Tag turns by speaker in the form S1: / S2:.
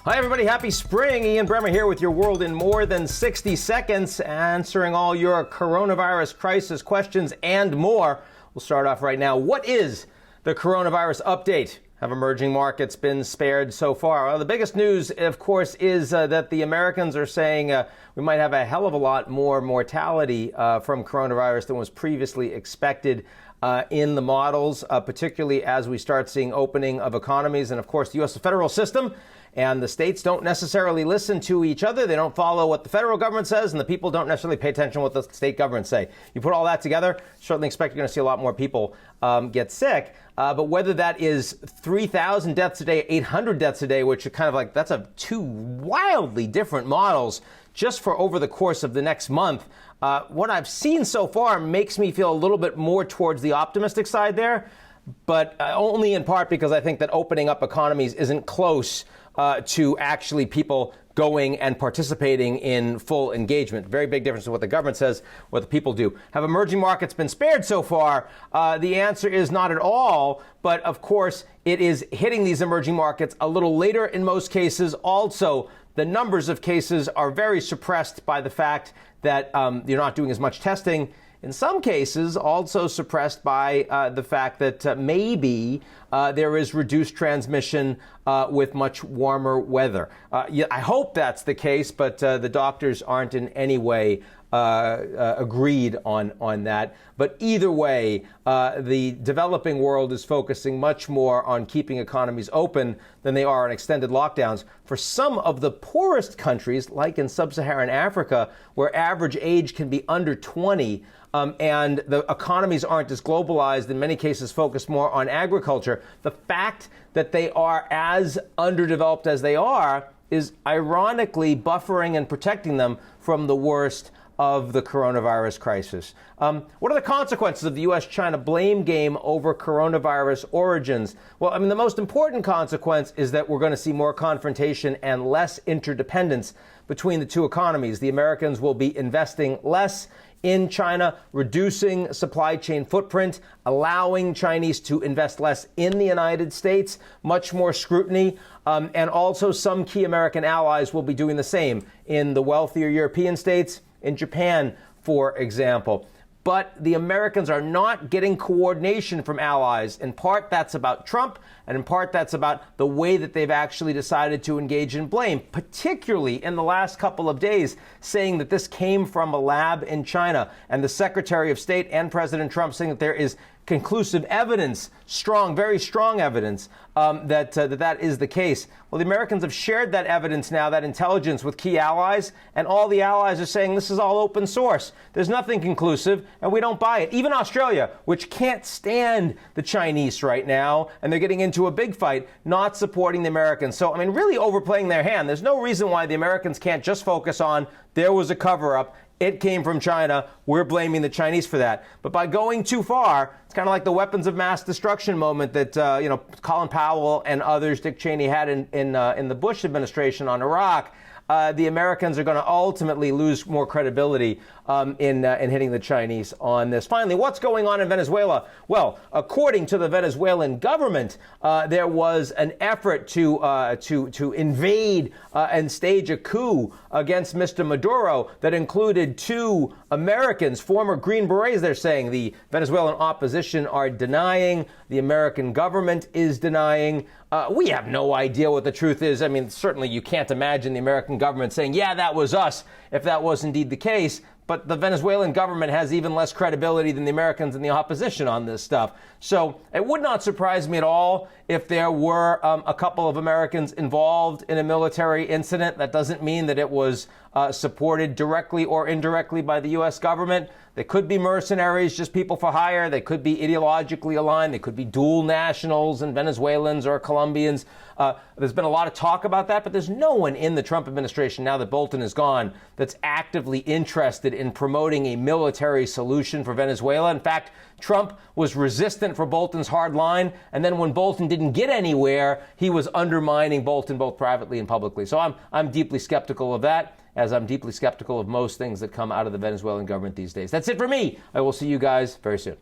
S1: Hi, everybody. Happy spring. Ian Bremmer here with your world in more than 60 seconds, answering all your coronavirus crisis questions and more. We'll start off right now. What is the coronavirus update? Have emerging markets been spared so far? Well, the biggest news, of course, is that the Americans are saying we might have a hell of a lot more mortality from coronavirus than was previously expected in the models, particularly as we start seeing opening of economies. And, of course, the U.S. federal system and the states don't necessarily listen to each other. They don't follow what the federal government says, and the people don't necessarily pay attention to what the state governments say. You put all that together, certainly expect you're going to see a lot more people get sick. But whether that is 3,000 deaths a day, 800 deaths a day, which are kind of like, that's two wildly different models just for over the course of the next month. What I've seen so far makes me feel a little bit more towards the optimistic side there, but only in part because I think that opening up economies isn't close to actually people going and participating in full engagement. Very big difference in what the government says, what the people do. Have emerging markets been spared so far? The answer is not at all. But of course, it is hitting these emerging markets a little later in most cases. Also, the numbers of cases are very suppressed by the fact that you're not doing as much testing. In some cases, also suppressed by the fact that maybe there is reduced transmission with much warmer weather. I hope that's the case, but the doctors aren't in any way agreed on that. But either way, the developing world is focusing much more on keeping economies open than they are on extended lockdowns. For some of the poorest countries, like in sub-Saharan Africa, where average age can be under 20, and the economies aren't as globalized, in many cases focused more on agriculture, the fact that they are as underdeveloped as they are is ironically buffering and protecting them from the worst of the coronavirus crisis. What are the consequences of the US-China blame game over coronavirus origins? Well, I mean, the most important consequence is that we're going to see more confrontation and less interdependence between the two economies. The Americans will be investing less in China, reducing supply chain footprint, allowing Chinese to invest less in the United States, much more scrutiny, and also some key American allies will be doing the same in the wealthier European states, in Japan, for example. But the Americans are not getting coordination from allies. In part, that's about Trump, and in part, that's about the way that they've actually decided to engage in blame, particularly in the last couple of days, saying that this came from a lab in China, and the Secretary of State and President Trump saying that there is conclusive evidence, very strong evidence, that is the case. Well, the Americans have shared that evidence now, that intelligence, with key allies, and all the allies are saying this is all open source. There's nothing conclusive, and we don't buy it. Even Australia, which can't stand the Chinese right now, and they're getting into a big fight, not supporting the Americans. So, I mean, really overplaying their hand. There's no reason why the Americans can't just focus on there was a cover-up. It came from China. We're blaming the Chinese for that. But by going too far, it's kind of like the weapons of mass destruction moment that Colin Powell and others, Dick Cheney, had in the Bush administration on Iraq. The Americans are going to ultimately lose more credibility in hitting the Chinese on this. Finally, what's going on in Venezuela? Well, according to the Venezuelan government, there was an effort to invade and stage a coup against Mr. Maduro that included 2 Americans, former Green Berets, they're saying. The Venezuelan opposition are denying. The American government is denying. We have no idea what the truth is. I mean, certainly you can't imagine the American government saying, yeah, that was us, if that was indeed the case. But the Venezuelan government has even less credibility than the Americans in the opposition on this stuff. So it would not surprise me at all if there were a couple of Americans involved in a military incident. That doesn't mean that it was supported directly or indirectly by the U.S. government. They could be mercenaries, just people for hire. They could be ideologically aligned. They could be dual nationals and Venezuelans or Colombians. There's been a lot of talk about that, but there's no one in the Trump administration, now that Bolton is gone, that's actively interested in promoting a military solution for Venezuela. In fact, Trump was resistant for Bolton's hard line, and then when Bolton didn't get anywhere, he was undermining Bolton both privately and publicly. So I'm deeply skeptical of that, as I'm deeply skeptical of most things that come out of the Venezuelan government these days. That's it for me. I will see you guys very soon.